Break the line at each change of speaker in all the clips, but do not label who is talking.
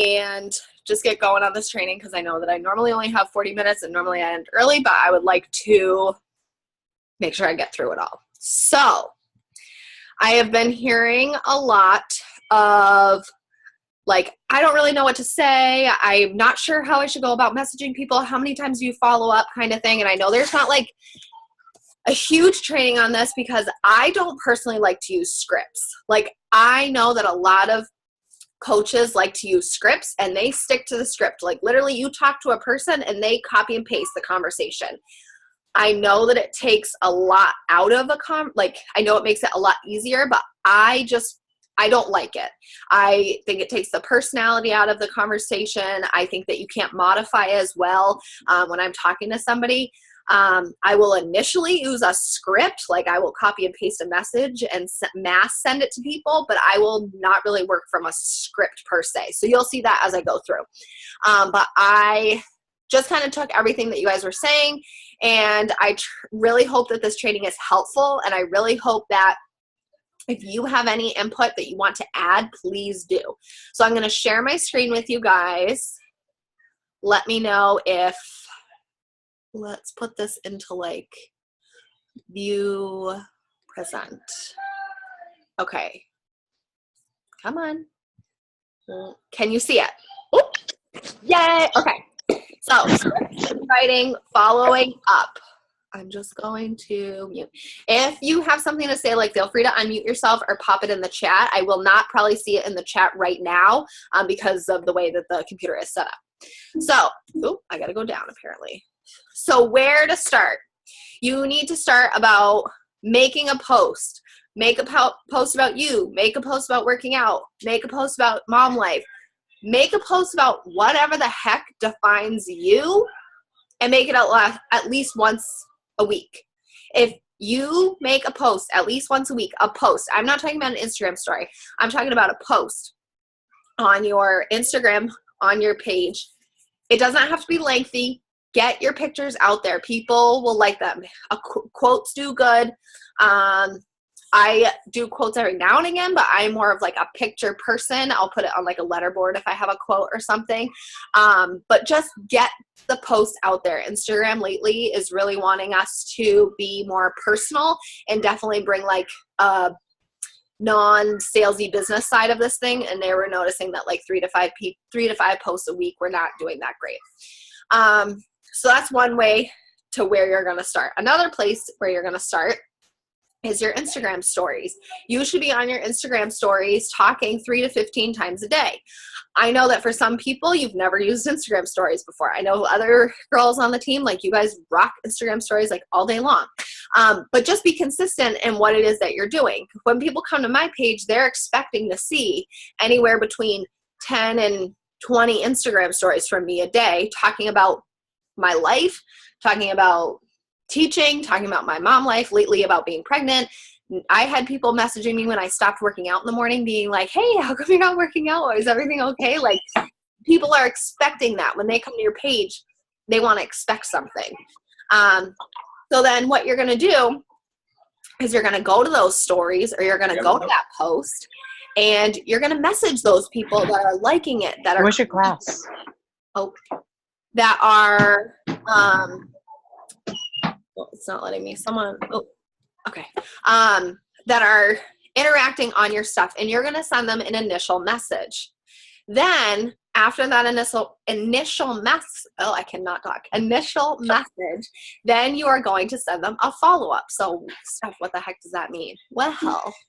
and just get going on this training because I know that I normally only have 40 minutes and normally I end early, but I would like to make sure I get through it all. So I have been hearing a lot of like, I don't really know what to say. I'm not sure how I should go about messaging people. How many times do you follow up kind of thing? And I know there's not like a huge training on this because I don't personally like to use scripts. Like, I know that a lot of coaches like to use scripts and they stick to the script. Like, literally you talk to a person and they copy and paste the conversation. I know that it takes a lot out of I know it makes it a lot easier, but I don't like it. I think it takes the personality out of the conversation. I think that you can't modify as well when I'm talking to somebody. I will initially use a script, like I will copy and paste a message and mass send it to people, but I will not really work from a script per se. So you'll see that as I go through. But I just kind of took everything that you guys were saying, and I really hope that this training is helpful, and I really hope that if you have any input that you want to add, please do. So I'm going to share my screen with you guys. Let me know if, let's put this into like view present. Okay. Come on. Can you see it? Oop. Yay. Okay. So writing, following up. I'm just going to mute. If you have something to say, like, feel free to unmute yourself or pop it in the chat. I will not probably see it in the chat right now because of the way that the computer is set up. So, I got to go down apparently. So where to start? You need to start about making a post. Make a post about you. Make a post about working out. Make a post about mom life. Make a post about whatever the heck defines you, and make it at least once a week. If you make a post at least once a week, I'm not talking about an Instagram story. I'm talking about a post on your Instagram, on your page. It doesn't have to be lengthy. Get your pictures out there. People will like them. Quotes do good. I do quotes every now and again, but I'm more of like a picture person. I'll put it on like a letterboard if I have a quote or something. But just get the post out there. Instagram lately is really wanting us to be more personal and definitely bring like a non-salesy business side of this thing. And they were noticing that like 3 to 5 posts a week were not doing that great. So that's one way to where you're going to start. Another place where you're going to start is your Instagram stories. You should be on your Instagram stories talking 3 to 15 times a day. I know that for some people, you've never used Instagram stories before. I know other girls on the team, like you guys rock Instagram stories like all day long. But just be consistent in what it is that you're doing. When people come to my page, they're expecting to see anywhere between 10 and 20 Instagram stories from me a day, talking about my life, talking about teaching, talking about my mom life, lately about being pregnant. I had people messaging me when I stopped working out in the morning being like, hey, how come you're not working out? Is everything okay? Like, people are expecting that. When they come to your page, they want to expect something. So then what you're going to do is you're going to go to those stories, or you're going to go to that post, and you're going to message those people that are liking it. That are.
Where's your glass?
Oh, that are. It's not letting me. Okay. That are interacting on your stuff, and you're going to send them an initial message. Then after that initial message, then you are going to send them a follow-up. So, Steph, what the heck does that mean? Well,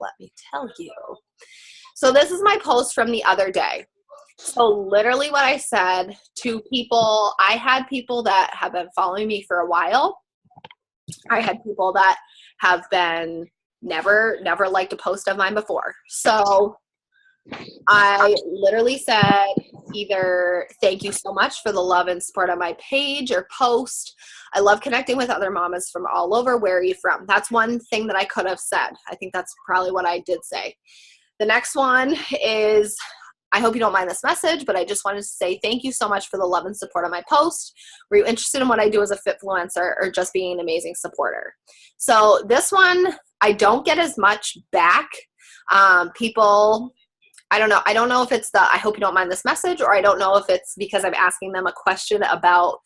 let me tell you. So this is my post from the other day. So literally what I said to people, I had people that have been following me for a while. I had people that have been never liked a post of mine before. So I literally said either thank you so much for the love and support on my page or post. I love connecting with other mamas from all over. Where are you from? That's one thing that I could have said. I think that's probably what I did say. The next one is, I hope you don't mind this message, but I just wanted to say thank you so much for the love and support on my post. Were you interested in what I do as a Fitfluencer, or just being an amazing supporter? So this one, I don't get as much back. People I don't know. I don't know if it's the I hope you don't mind this message, or I don't know if it's because I'm asking them a question about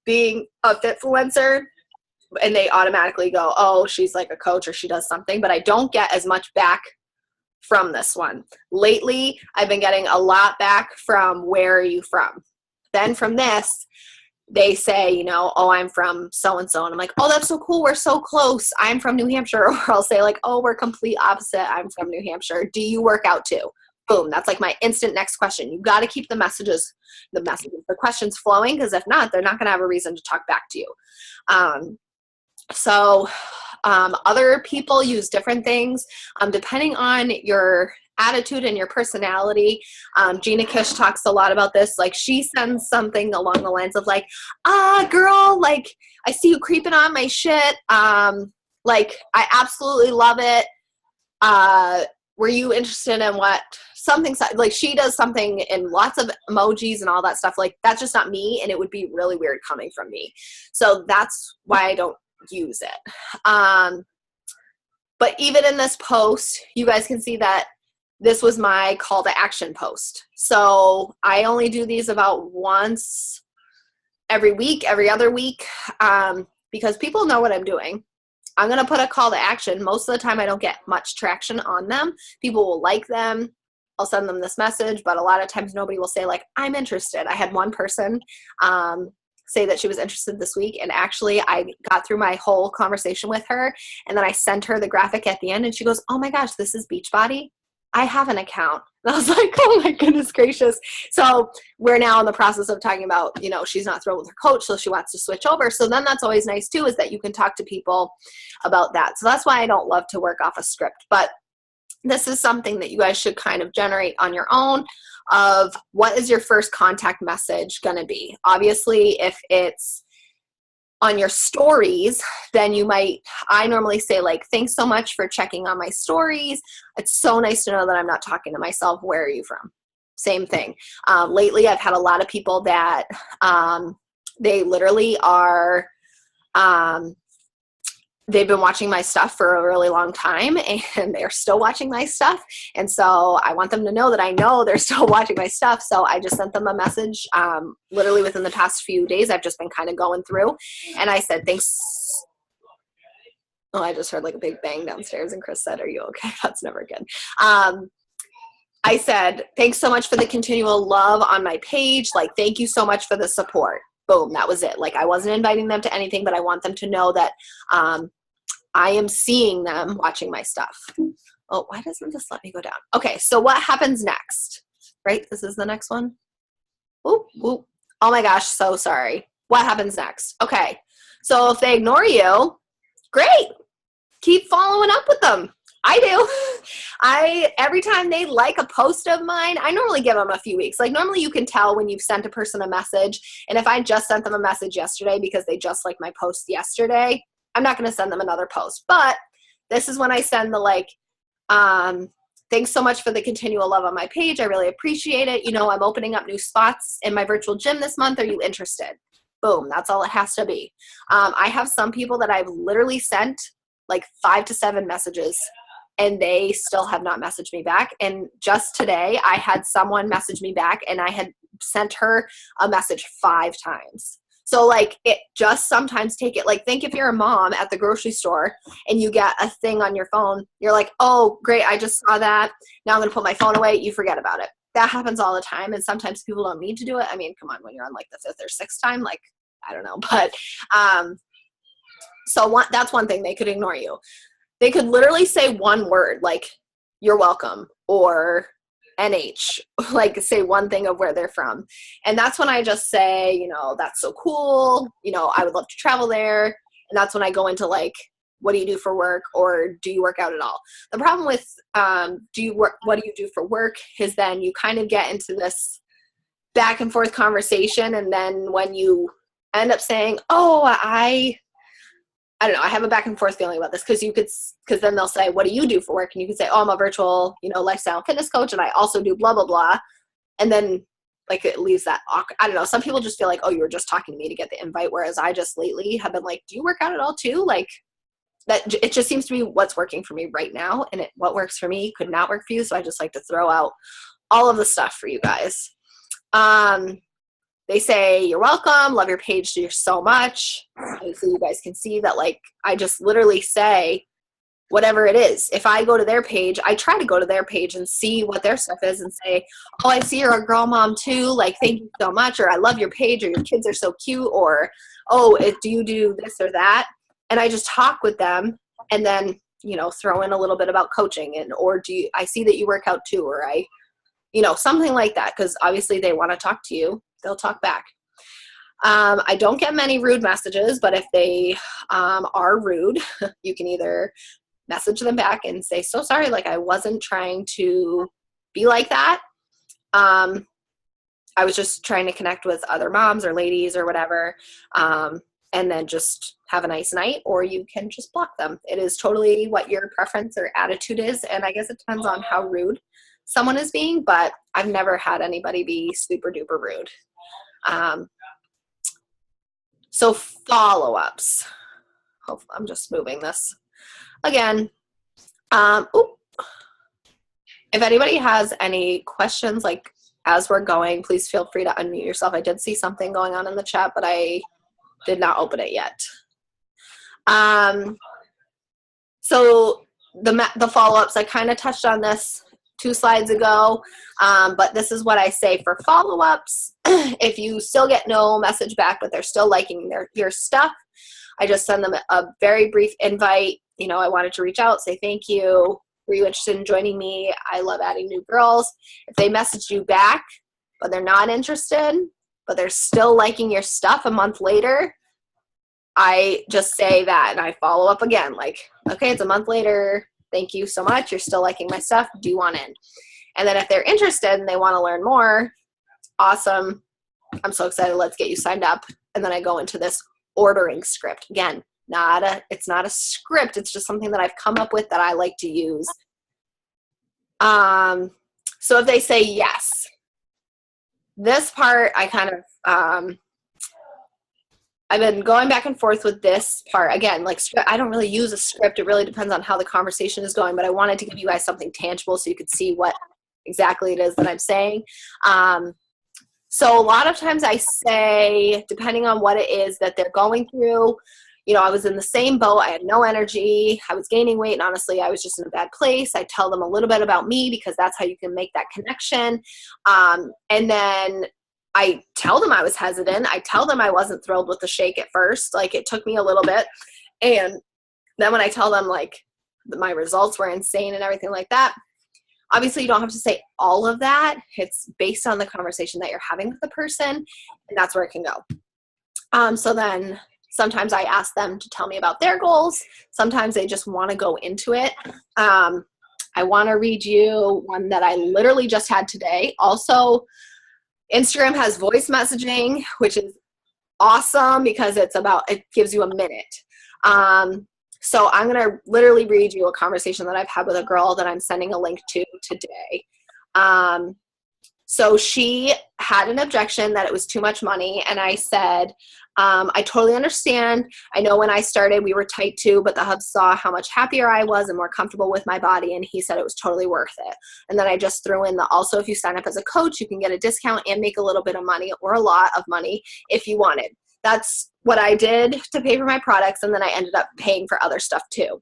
being a fitfluencer and they automatically go, oh, she's like a coach or she does something, but I don't get as much back from this one. Lately, I've been getting a lot back from where are you from? Then from this, they say, you know, oh, I'm from so-and-so. And I'm like, oh, that's so cool. We're so close. I'm from New Hampshire. Or I'll say like, oh, we're complete opposite. I'm from New Hampshire. Do you work out too? Boom. That's like my instant next question. You got to keep the questions flowing, because if not, they're not going to have a reason to talk back to you. Other people use different things depending on your attitude and your personality. Gina Kish talks a lot about this. Like, she sends something along the lines of like, girl, like, I see you creeping on my shit. Like, I absolutely love it. Were you interested in what something, like, she does something in lots of emojis and all that stuff. Like, that's just not me, and it would be really weird coming from me. So that's why I don't use it. But even in this post, you guys can see that this was my call to action post. So I only do these about once every week, every other week, because people know what I'm doing. I'm going to put a call to action. Most of the time I don't get much traction on them. People will like them. I'll send them this message, but a lot of times nobody will say like, I'm interested. I had one person say that she was interested this week, and actually I got through my whole conversation with her, and then I sent her the graphic at the end, and she goes, oh my gosh, this is Beachbody. I have an account. And I was like, oh my goodness gracious. So we're now in the process of talking about, you know, she's not thrilled with her coach, so she wants to switch over. So then that's always nice too, is that you can talk to people about that. So that's why I don't love to work off a script. But this is something that you guys should kind of generate on your own, of what is your first contact message going to be. Obviously, if it's on your stories, then you might, I normally say like, thanks so much for checking on my stories. It's so nice to know that I'm not talking to myself. Where are you from? Same thing. Lately, I've had a lot of people that they literally are, they've been watching my stuff for a really long time, and they're still watching my stuff. And so I want them to know that I know they're still watching my stuff. So I just sent them a message literally within the past few days. I've just been kind of going through, and I said, thanks. Oh, I just heard like a big bang downstairs, and Chris said, are you okay? That's never good. I said, thanks so much for the continual love on my page. Like, thank you so much for the support. Boom, that was it. Like, I wasn't inviting them to anything, but I want them to know that I am seeing them watching my stuff. Oh, why doesn't this let me go down? Okay, so what happens next? Right, this is the next one. Oop, oop. Oh my gosh, so sorry. What happens next? Okay, so if they ignore you, great. Keep following up with them. I do. Every time they like a post of mine, I normally give them a few weeks. Like, normally you can tell when you've sent a person a message. And if I just sent them a message yesterday because they just liked my post yesterday, I'm not going to send them another post. But this is when I send the like, thanks so much for the continual love on my page. I really appreciate it. You know, I'm opening up new spots in my virtual gym this month. Are you interested? Boom. That's all it has to be. I have some people that I've literally sent like 5 to 7 messages, and they still have not messaged me back. And just today, I had someone message me back, and I had sent her a message 5 times. So like, it just sometimes take it, like, think if you're a mom at the grocery store and you get a thing on your phone, you're like, oh, great, I just saw that. Now I'm going to put my phone away. You forget about it. That happens all the time. And sometimes people don't need to do it. I mean, come on, when you're on like the 5th or 6th time, like, I don't know. But that's one thing. They could ignore you. They could literally say one word, like, you're welcome, or NH, like say one thing of where they're from. And that's when I just say, you know, that's so cool. You know, I would love to travel there. And that's when I go into like, what do you do for work? Or do you work out at all? The problem with what do you do for work is then you kind of get into this back and forth conversation. And then when you end up saying, oh, I don't know, I have a back and forth feeling about this, because then they'll say, what do you do for work? And you can say, oh, I'm a virtual, you know, lifestyle fitness coach, and I also do blah, blah, blah. And then like it leaves that awkward. I don't know. Some people just feel like, oh, you were just talking to me to get the invite. Whereas I just lately have been like, do you work out at all too? Like, that, it just seems to be what's working for me right now. And what works for me could not work for you. So I just like to throw out all of the stuff for you guys. They say, you're welcome, love your page, you're so much. Obviously, you guys can see that, like, I just literally say whatever it is. If I go to their page, I try to go to their page and see what their stuff is and say, oh, I see you're a girl mom too. Like, thank you so much. Or I love your page, or your kids are so cute. Or, oh, do you do this or that? And I just talk with them and then, you know, throw in a little bit about coaching and, or I see that you work out too, or you know, something like that. Cause obviously they want to talk to you. They'll talk back. I don't get many rude messages, but if they are rude, you can either message them back and say, so sorry, like I wasn't trying to be like that. I was just trying to connect with other moms or ladies or whatever. And then just have a nice night, or you can just block them. It is totally what your preference or attitude is. And I guess it depends on how rude someone is being, but I've never had anybody be super duper rude. So follow-ups. I'm just moving this again. If anybody has any questions, like as we're going, please feel free to unmute yourself. I did see something going on in the chat, but I did not open it yet. So the follow-ups, I kind of touched on this 2 slides ago, but this is what I say for follow-ups. If you still get no message back, but they're still liking your stuff, I just send them a very brief invite. You know, I wanted to reach out, say thank you. Were you interested in joining me? I love adding new girls. If they message you back, but they're not interested, but they're still liking your stuff a month later, I just say that and I follow up again. Like, okay, it's a month later. Thank you so much. You're still liking my stuff. Do you want in? And then if they're interested and they want to learn more, awesome. I'm so excited. Let's get you signed up. And then I go into this ordering script. Again, it's not a script. It's just something that I've come up with that I like to use. So if they say yes, this part I kind of, I've been going back and forth with this part. Again, like I don't really use a script. It really depends on how the conversation is going, but I wanted to give you guys something tangible so you could see what exactly it is that I'm saying. So a lot of times I say, depending on what it is that they're going through, you know, I was in the same boat. I had no energy. I was gaining weight, and honestly, I was just in a bad place. I tell them a little bit about me because that's how you can make that connection. And then I tell them I was hesitant. I tell them I wasn't thrilled with the shake at first. Like, it took me a little bit. And then when I tell them, like, my results were insane and everything like that, obviously you don't have to say all of that. It's based on the conversation that you're having with the person, and that's where it can go. So then sometimes I ask them to tell me about their goals. Sometimes they just want to go into it. I want to read you one that I literally just had today. Also, Instagram has voice messaging, which is awesome because it gives you a minute. So I'm going to literally read you a conversation that I've had with a girl that I'm sending a link to today. So she had an objection that it was too much money. And I said, I totally understand. I know when I started, we were tight too, but the hub saw how much happier I was and more comfortable with my body. And he said it was totally worth it. And then I just threw in also, if you sign up as a coach, you can get a discount and make a little bit of money or a lot of money if you wanted. That's what I did to pay for my products. And then I ended up paying for other stuff too.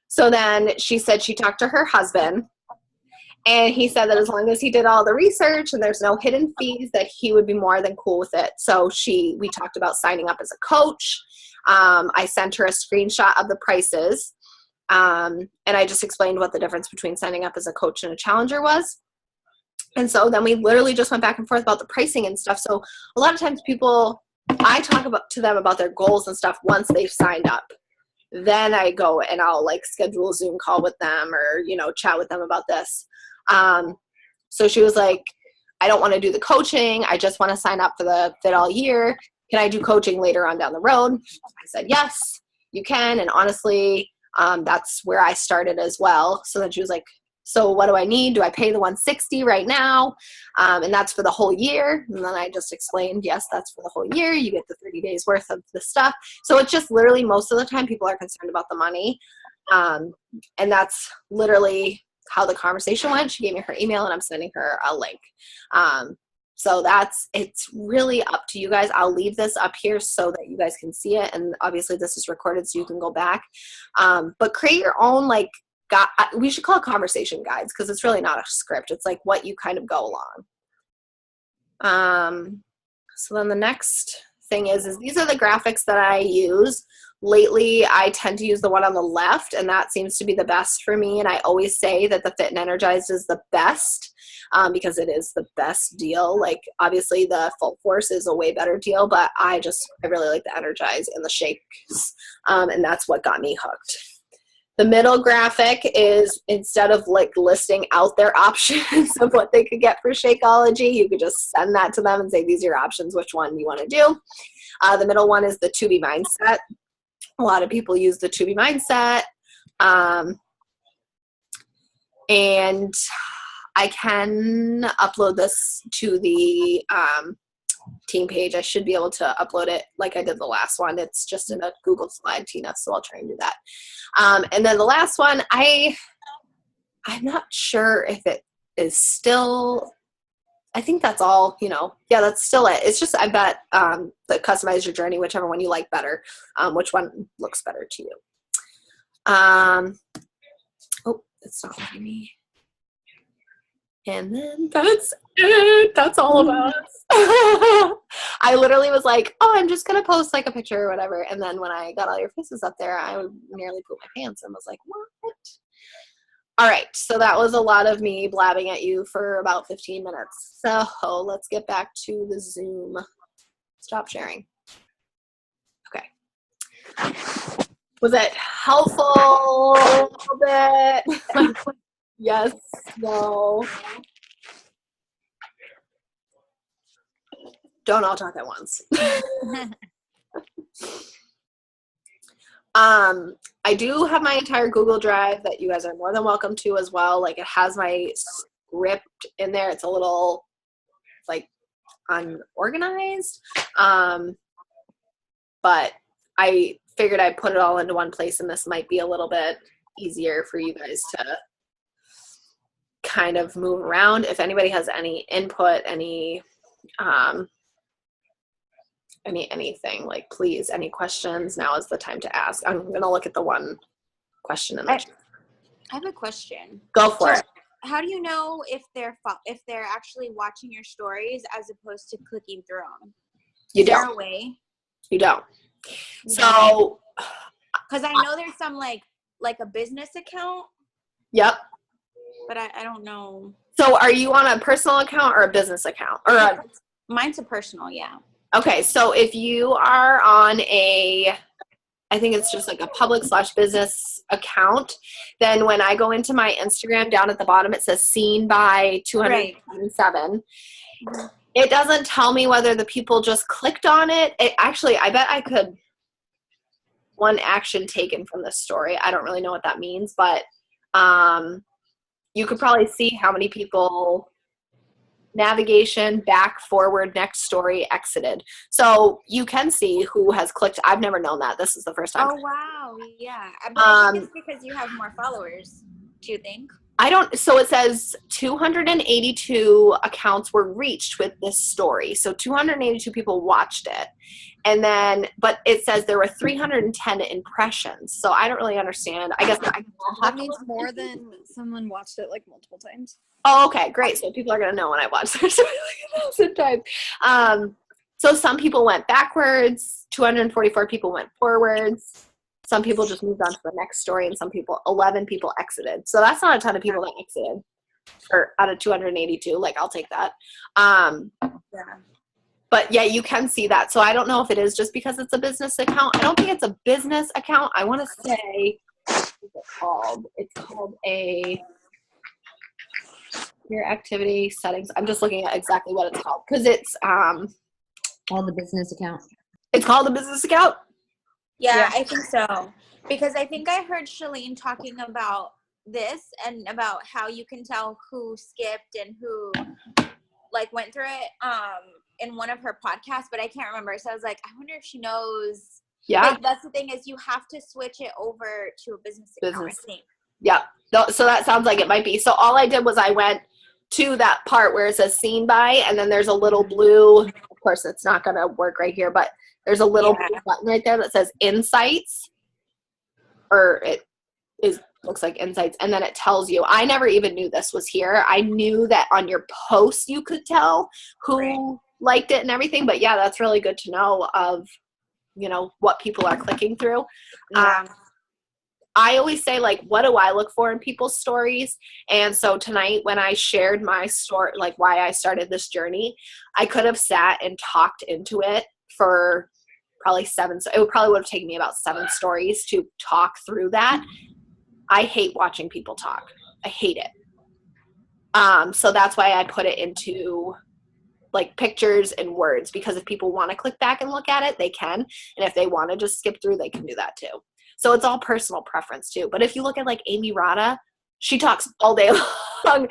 So then she said she talked to her husband, and he said that as long as he did all the research and there's no hidden fees, that he would be more than cool with it. So we talked about signing up as a coach. I sent her a screenshot of the prices. And I just explained what the difference between signing up as a coach and a challenger was. And so then we literally just went back and forth about the pricing and stuff. So a lot of times I talk to them about their goals and stuff once they've signed up. Then I go and I'll like schedule a Zoom call with them or, you know, chat with them about this. So she was like, I don't want to do the coaching. I just want to sign up for the Fit All Year. Can I do coaching later on down the road? I said, yes, you can. And honestly, that's where I started as well. So then she was like, so what do I need? Do I pay the $160 right now? And that's for the whole year. And then I just explained, yes, that's for the whole year. You get the 30 days worth of the stuff. So it's just literally most of the time people are concerned about the money. And that's literally how the conversation went. She gave me her email, and I'm sending her a link. So it's really up to you guys. I'll leave this up here so that you guys can see it. And obviously this is recorded so you can go back. But create your own, like, we should call it conversation guides, because it's really not a script. It's like what you kind of go along. So then the next thing is these are the graphics that I use. Lately, I tend to use the one on the left, and that seems to be the best for me. And I always say that the Fit and Energized is the best because it is the best deal. Like, obviously, the Full Force is a way better deal, but I really like the Energize and the Shakes, and that's what got me hooked. The middle graphic is, instead of like listing out their options of what they could get for Shakeology, you could just send that to them and say, these are your options, which one you want to do. The middle one is the To Be Mindset. A lot of people use the To Be Mindset. And I can upload this to the team page. I should be able to upload it like I did the last one. It's just in a Google slide, Tina, so I'll try and do that. And then the last one, I'm not sure if it is still, I think that's all, yeah, that's still it. It's just, I bet the Customize Your Journey, whichever one you like better, which one looks better to you. Oh, it's not letting me. And then that's it. That's all about us. I literally was like, oh, I'm just going to post like a picture or whatever. And then when I got all your faces up there, I nearly pooped my pants and was like, what? All right. So that was a lot of me blabbing at you for about 15 minutes. So let's get back to the Zoom. Stop sharing. Okay. Was it helpful a little bit? Yes, no. Don't all talk at once. I do have my entire Google Drive that you guys are more than welcome to as well. Like, it has my script in there. It's a little like unorganized. But I figured I'd put it all into one place, and this might be a little bit easier for you guys to kind of move around. If anybody has any input, anything, like, please, any questions, now is the time to ask. I'm going to look at the one question in the chat.
I have a question.
Go for it.
How do you know if they're actually watching your stories as opposed to clicking through them?
You
Is there
don't.
a way?
You don't. So,
because I know there's some like a business account.
Yep.
But I don't know.
So are you on a personal account or a business account?
Mine's a personal, yeah.
Okay, so if you are on I think it's just like a public/business account, then when I go into my Instagram, down at the bottom, it says seen by 207. Right. It doesn't tell me whether the people just clicked on it. Actually, I bet I could, one action taken from this story. I don't really know what that means, but you could probably see how many people, navigation, back, forward, next story, exited. So you can see who has clicked. I've never known that. This is the first time.
Oh, wow. Yeah. But I think it's because you have more followers, do you think?
So it says 282 accounts were reached with this story. So 282 people watched it. And then, but it says there were 310 impressions. So I don't really understand. I guess
that means more than someone watched it like multiple times.
Oh, okay, great. So people are going to know when I watch their story like 1,000 times. So some people went backwards. 244 people went forwards. Some people just moved on to the next story, and 11 people exited. So that's not a ton of people that exited, or out of 282. Like, I'll take that.
Yeah.
But yeah, you can see that. So I don't know if it is just because it's a business account. I don't think it's a business account. I want to say, what's it called? It's called your activity settings. I'm just looking at exactly what it's called, because it's
called the business account.
It's called a business account?
Yeah, I think so. Because I think I heard Shalene talking about this and about how you can tell who skipped and who like went through it in one of her podcasts, but I can't remember. So I was like, I wonder if she knows. Yeah. Like, that's the thing, is you have to switch it over to a business account, I think.
Yeah. So that sounds like it might be. So all I did was I went to that part where it says seen by, and then there's a little blue, of course it's not going to work right here, but there's a little blue button right there that says insights, or it looks like insights, and then it tells you. I never even knew this was here. I knew that on your post you could tell who liked it and everything, but yeah, that's really good to know of, you know, what people are clicking through. I always say, like, what do I look for in people's stories? And so tonight when I shared my story, like why I started this journey, I could have sat and talked into it for probably it would probably would have taken me about 7 stories to talk through that. I hate watching people talk. I hate it. So that's why I put it into like pictures and words, because if people want to click back and look at it, they can. And if they want to just skip through, they can do that too. So it's all personal preference too. But if you look at like Amy Rada, she talks all day long.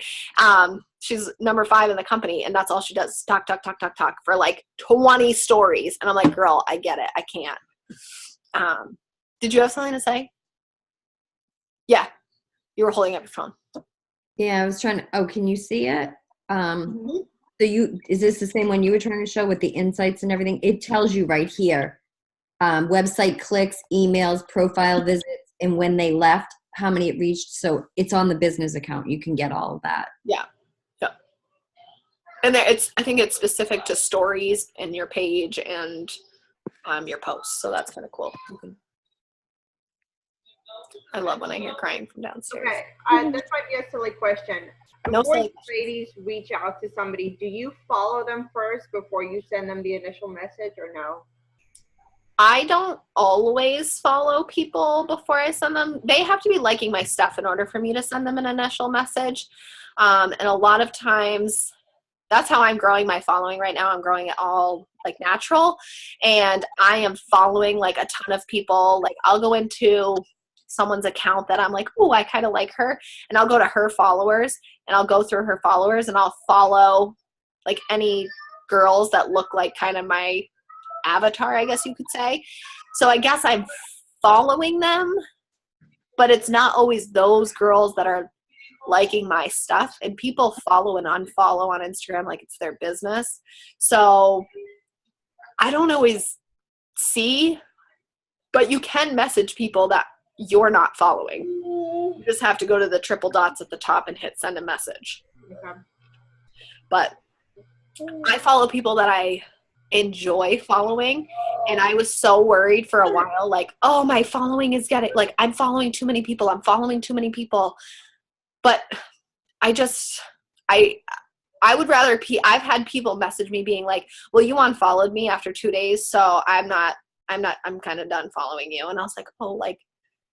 She's number 5 in the company, and that's all she does. Talk for like 20 stories. And I'm like, girl, I get it. I can't. Did you have something to say? Yeah. You were holding up your phone.
Yeah, I was trying to, oh, can you see it? So is this the same one you were trying to show with the insights and everything? It tells you right here, website clicks, emails, profile visits, and when they left, how many it reached. So it's on the business account. You can get all of that.
Yeah. And I think it's specific to stories and your page and your posts. So that's kind of cool. I love when I hear crying from downstairs.
Okay, this might be a silly question.
No
Before
silly
you ladies reach out to somebody, do you follow them first before you send them the initial message, or no?
I don't always follow people before I send them. They have to be liking my stuff in order for me to send them an initial message. And a lot of times, that's how I'm growing my following right now. I'm growing it all like natural. And I am following like a ton of people. Like I'll go into someone's account that I'm like, oh, I kind of like her. And I'll go to her followers and I'll go through her followers and I'll follow like any girls that look like kind of my avatar, I guess you could say. So I guess I'm following them, but it's not always those girls that are liking my stuff. And people follow and unfollow on Instagram like it's their business. So I don't always see, but you can message people that you're not following. You just have to go to the triple dots at the top and hit send a message.
Okay.
But I follow people that I enjoy following, and I was so worried for a while, like, oh, my following is getting, like, I'm following too many people. But I would rather, I've had people message me being like, well, you unfollowed me after 2 days, so I'm kind of done following you. And I was like, oh, like,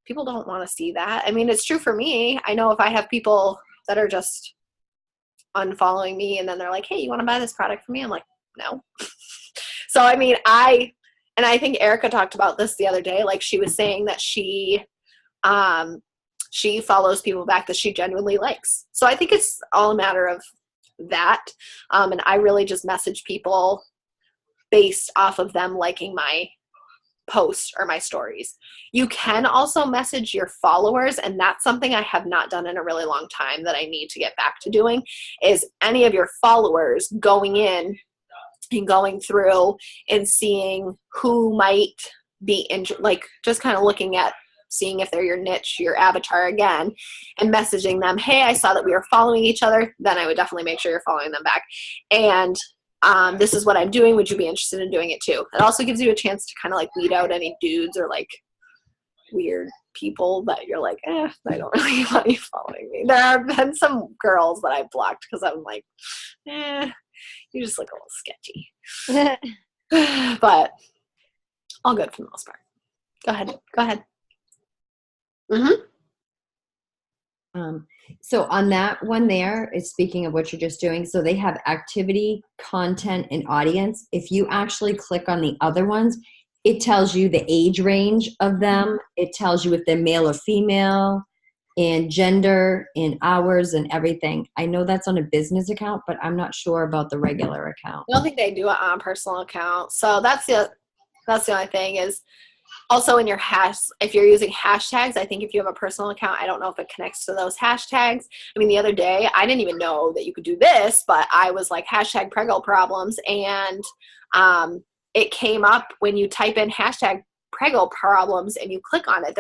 people don't want to see that. I mean, it's true for me. I know if I have people that are just unfollowing me and then they're like, hey, you want to buy this product from me? I'm like, no. So, I mean, I think Erica talked about this the other day. Like, she was saying that she follows people back that she genuinely likes. So I think it's all a matter of that. And I really just message people based off of them liking my post or my stories. You can also message your followers, and that's something I have not done in a really long time that I need to get back to doing, is any of your followers going in and going through and seeing who might be like just kind of looking at seeing if they're your niche, your avatar again, and messaging them, hey, I saw that we were following each other. Then I would definitely make sure you're following them back. And this is what I'm doing. Would you be interested in doing it too? It also gives you a chance to kind of like weed out any dudes or like weird people that you're like, I don't really want you following me. There have been some girls that I've blocked because I'm like, you just look a little sketchy. But all good for the most part. Go ahead.
So on that one there, is speaking of what you're just doing, so they have activity, content, and audience. If you actually click on the other ones, it tells you the age range of them. It tells you if they're male or female, and gender, and hours, and everything. I know that's on a business account, but I'm not sure about the regular account.
I don't think they do it on a personal account. So that's the only thing is, Also in your if you're using hashtags, I think if you have a personal account, I don't know if it connects to those hashtags. I mean, the other day, I didn't even know that you could do this, but I was like hashtag preggo problems, and it came up when you type in hashtag preggo problems and you click on it.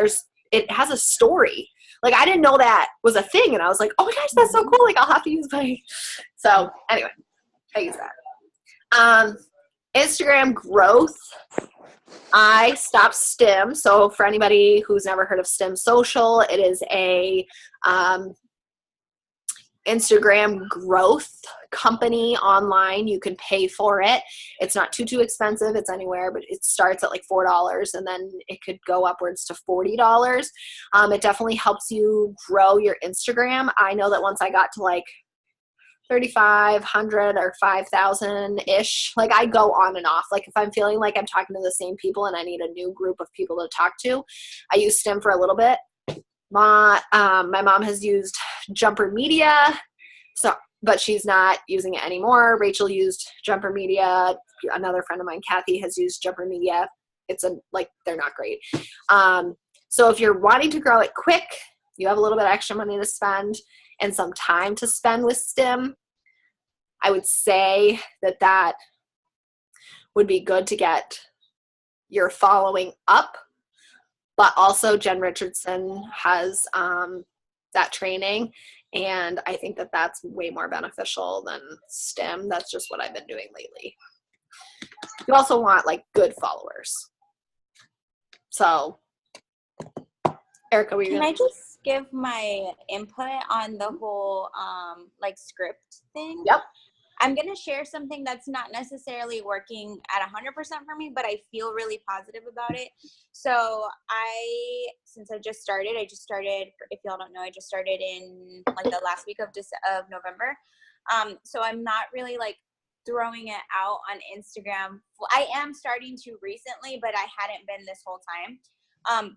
It has a story. Like, I didn't know that was a thing, and I was like, oh my gosh, that's so cool. Like, I'll have to use my, so anyway, I use that. Instagram growth. I stopped Stim. So for anybody who's never heard of Stim Social, it is a Instagram growth company online. You can pay for it. It's not too expensive. It's anywhere, but it starts at like $4, and then it could go upwards to $40. It definitely helps you grow your Instagram. I know that once I got to like 3,500 or 5,000-ish, like I go on and off. Like if I'm feeling like I'm talking to the same people and I need a new group of people to talk to, I use Stim for a little bit. My mom has used Jumper Media, but she's not using it anymore. Rachel used Jumper Media. Another friend of mine, Kathy, has used Jumper Media. They're not great. So if you're wanting to grow it quick, you have a little bit of extra money to spend and some time to spend with Stim, I would say that would be good to get your following up. But also Jen Richardson has that training, and I think that that's way more beneficial than Stim. That's just what I've been doing lately. You also want like good followers. So, Erica,
Can I just give my input on the whole script thing?
Yep.
I'm going to share something that's not necessarily working at 100% for me, but I feel really positive about it. So since I just started, if y'all don't know, I just started in like the last week of November. So I'm not really like throwing it out on Instagram. I am starting to recently, but I hadn't been this whole time.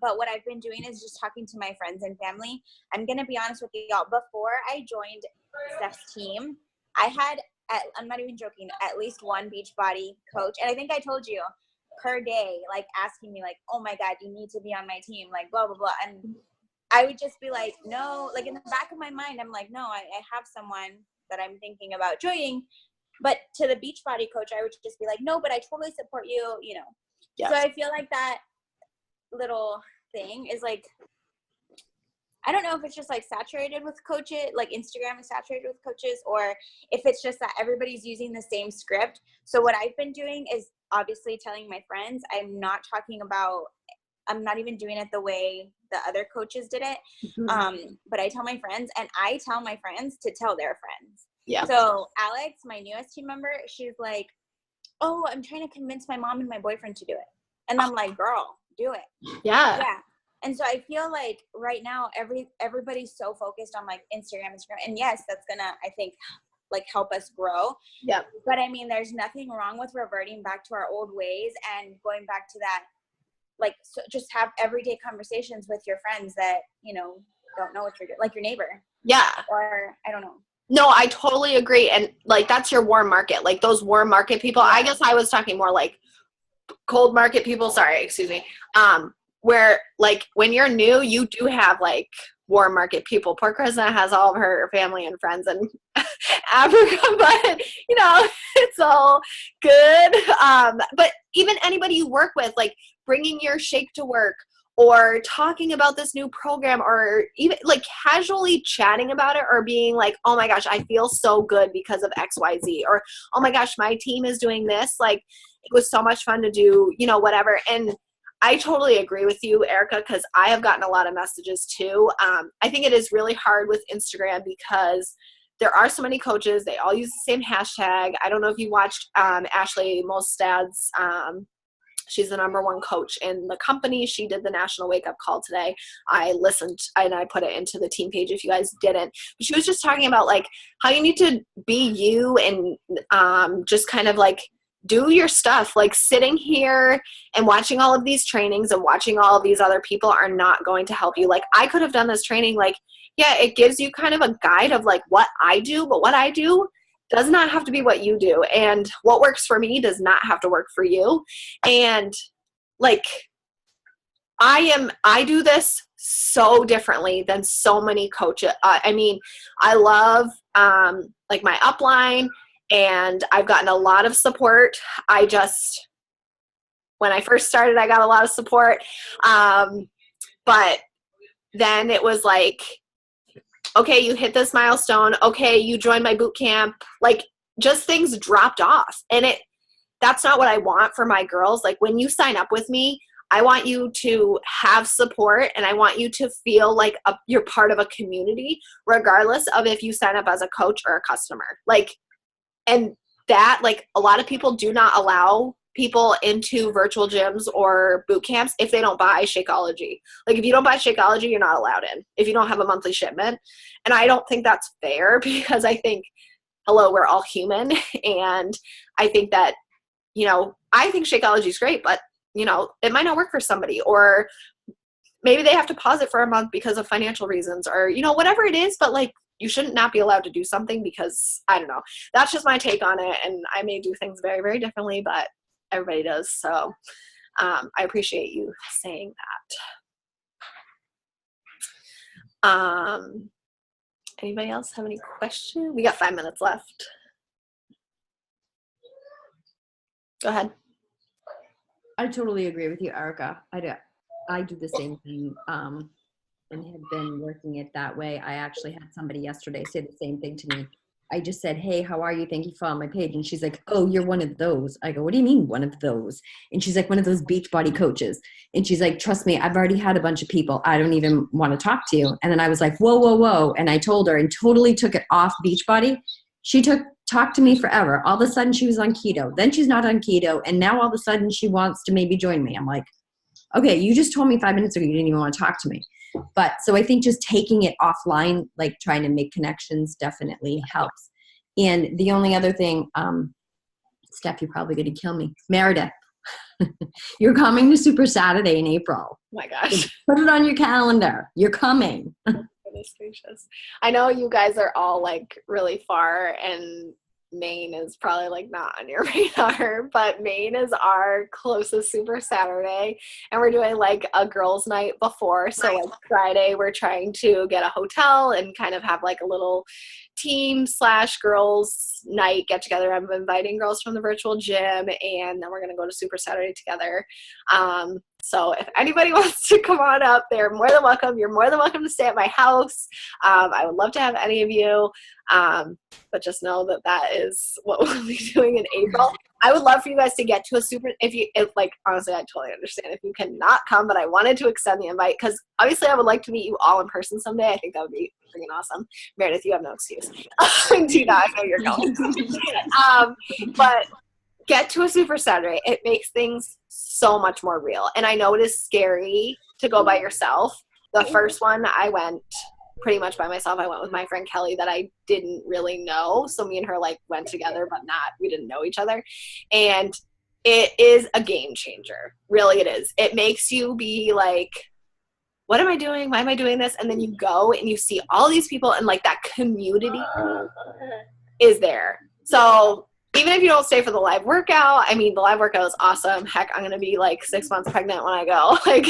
But what I've been doing is just talking to my friends and family. I'm going to be honest with y'all. Before I joined Steph's team, I had, I'm not even joking, at least one Beachbody coach. And I think I told you per day, like asking me like, oh my God, you need to be on my team, like blah, blah, blah. And I would just be like, no, like in the back of my mind, I'm like, no, I have someone that I'm thinking about joining. But to the Beachbody coach, I would just be like, no, but I totally support you, you know. Yes. So I feel like that little thing is like, I don't know if it's just like saturated with coaches, like Instagram is saturated with coaches, or if it's just that everybody's using the same script. So what I've been doing is obviously telling my friends, I'm not even doing it the way the other coaches did it. Mm-hmm. But I tell my friends, and I tell my friends to tell their friends. Yeah. So Alex, my newest team member, she's like, oh, I'm trying to convince my mom and my boyfriend to do it. And I'm like, girl, do it.
Yeah.
Yeah. And so I feel like right now everybody's so focused on like Instagram, and yes, that's gonna, I think, like help us grow.
Yeah.
But I mean, there's nothing wrong with reverting back to our old ways and going back to that, like, so just have everyday conversations with your friends that, you know, don't know what you're doing, like your neighbor.
Yeah.
Or I don't know.
No, I totally agree. And like, that's your warm market, like those warm market people. Yeah. I guess I was talking more like cold market people. Sorry, excuse me. Where like when you're new, you do have like warm market people. Poor Krishna has all of her family and friends in Africa, but you know, it's all good. But even anybody you work with, like bringing your shake to work or talking about this new program, or even like casually chatting about it, or being like, oh my gosh, I feel so good because of XYZ, or oh my gosh, my team is doing this. Like it was so much fun to do, you know, whatever. And I totally agree with you, Erica, because I have gotten a lot of messages too. I think it is really hard with Instagram because there are so many coaches. They all use the same hashtag. I don't know if you watched Ashley Mostad's, she's the #1 coach in the company. She did the National Wake Up Call today. I listened and I put it into the team page if you guys didn't. But she was just talking about like how you need to be you and just kind of like do your stuff. Like sitting here and watching all of these trainings and watching all of these other people are not going to help you. Like I could have done this training. Like, yeah, it gives you kind of a guide of like what I do, but what I do does not have to be what you do. And what works for me does not have to work for you. And like, I do this so differently than so many coaches. I mean, I love like my upline, and I've gotten a lot of support. When I first started, I got a lot of support. But then it was like, okay, you hit this milestone. Okay, you joined my boot camp. Like, just things dropped off. And that's not what I want for my girls. Like, when you sign up with me, I want you to have support, and I want you to feel like you're part of a community, regardless of if you sign up as a coach or a customer. Like, and that, like, a lot of people do not allow people into virtual gyms or boot camps if they don't buy Shakeology. Like, if you don't buy Shakeology, you're not allowed in if you don't have a monthly shipment. And I don't think that's fair, because I think, hello, we're all human. And I think that, I think Shakeology is great, but it might not work for somebody, or maybe they have to pause it for a month because of financial reasons, or, whatever it is, but like, you shouldn't not be allowed to do something, because I don't know. That's just my take on it. And I may do things very, very differently, but everybody does. So I appreciate you saying that. Anybody else have any questions? We got 5 minutes left. Go ahead.
I totally agree with you, Erica. I do the same thing, and have been working it that way. I actually had somebody yesterday say the same thing to me. I just said, hey, how are you? Thank you for following my page. And she's like, oh, you're one of those. I go, what do you mean one of those? And she's like, one of those Beachbody coaches. And she's like, trust me, I've already had a bunch of people. I don't even want to talk to you. And then I was like, whoa, whoa, whoa. And I told her and totally took it off Beachbody. She talked to me forever. All of a sudden she was on keto. Then she's not on keto. And now all of a sudden she wants to maybe join me. I'm like, okay, you just told me 5 minutes ago you didn't even want to talk to me. But so I think just taking it offline, like trying to make connections, definitely helps. And the only other thing, Steph, you're probably going to kill me. Meredith, you're coming to Super Saturday in April.
Oh my gosh.
Put it on your calendar. You're coming.
Goodness gracious. I know you guys are all like really far, and Maine is probably like not on your radar, but Maine is our closest Super Saturday, and we're doing like a girls' night before. So like Friday, we're trying to get a hotel and kind of have like a little team/girls night get together. I'm inviting girls from the virtual gym, and then we're going to go to Super Saturday together. So if anybody wants to come on up, they're more than welcome. You're more than welcome to stay at my house. I would love to have any of you. But just know that is what we'll be doing in April. I would love for you guys to get to a super, honestly, I totally understand if you cannot come, but I wanted to extend the invite, because obviously I would like to meet you all in person someday. I think that would be freaking awesome. Meredith, you have no excuse. Tina, I know you're going. But get to a Super Saturday. It makes things so much more real. And I know it is scary to go by yourself. The first one I went pretty much by myself. I went with my friend Kelly that I didn't really know. So me and her like went together, but we didn't know each other. And it is a game changer. Really it is. It makes you be like, what am I doing? Why am I doing this? And then you go and you see all these people, and like that community is there. So even if you don't stay for the live workout, I mean, the live workout is awesome. Heck, I'm going to be like 6 months pregnant when I go. Like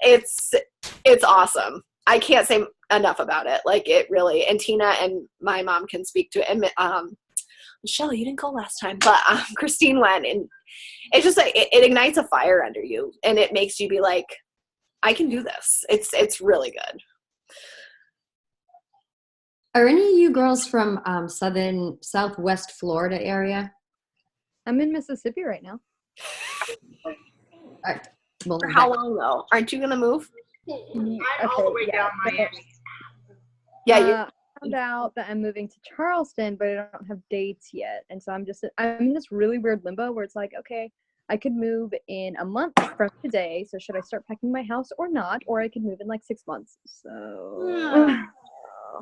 it's awesome. I can't say enough about it. Like it really, and Tina and my mom can speak to it. And Michelle, you didn't go last time, but Christine went, and it's just like, it ignites a fire under you, and it makes you be like, I can do this. It's really good.
Are any of you girls from Southwest Florida area?
I'm in Mississippi right now.
For how long though? Aren't you going to move?
I'm all the way down Miami.
I found out that I'm moving to Charleston, but I don't have dates yet. And so I'm in this really weird limbo where it's like, okay, I could move in a month from today. So should I start packing my house or not? Or I could move in like 6 months. So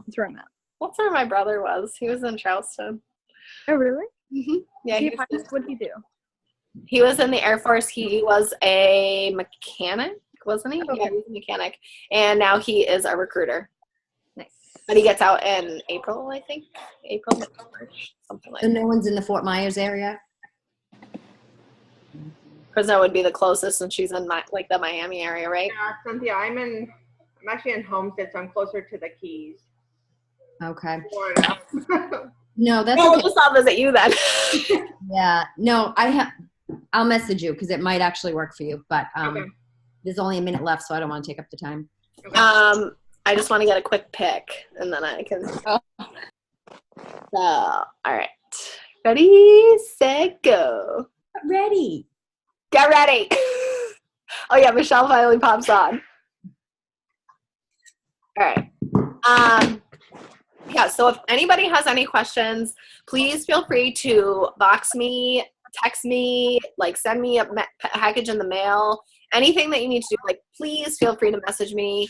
that's where I'm at.
That's where my brother was. He was in Charleston.
Oh, really?
Mm-hmm. Yeah.
What did he do?
He was in the Air Force. He was a mechanic, wasn't he?
Okay.
Yeah, he was a mechanic. And now he is a recruiter.
Nice.
But he gets out in April, I think. April, March, something like
So
that.
no one's in the Fort Myers area?
Fresno would be the closest, and she's in like the Miami area, right?
Yeah, Cynthia, I'm actually in Homestead, so I'm closer to the Keys,
Okay.
Florida.
No, that's
No,
okay.
we'll just I'll visit you then.
Yeah. No, I'll message you because it might actually work for you. But
Okay.
there's only a minute left, so I don't want to take up the time.
I just want to get a quick pick, and then I can. So, all right. Ready, set, go.
Ready.
Get ready. Oh yeah, Michelle finally pops on. All right. Yeah, so if anybody has any questions, please feel free to box me, text me, like send me a package in the mail, anything that you need to do, like please feel free to message me.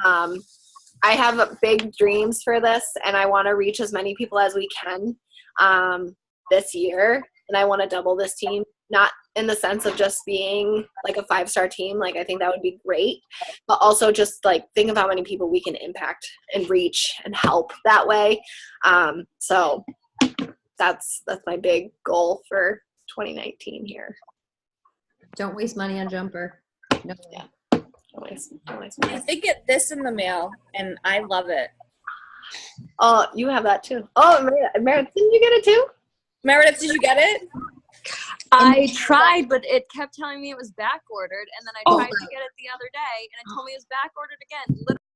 I have big dreams for this, and I want to reach as many people as we can this year, and I want to double this team, not in the sense of just being like a 5-star team, like I think that would be great, but also just like think of how many people we can impact and reach and help that way. So that's my big goal for 2019 here.
Don't waste money on jumper. No.
Yeah. Don't waste
I did get this in the mail, and I love it.
Oh, you have that too. Oh, Meredith, didn't you get it too?
Meredith, did you get it?
I tried, but it kept telling me it was back ordered, and then I
Oh.
tried to get it the other day, and it told me it was back ordered again.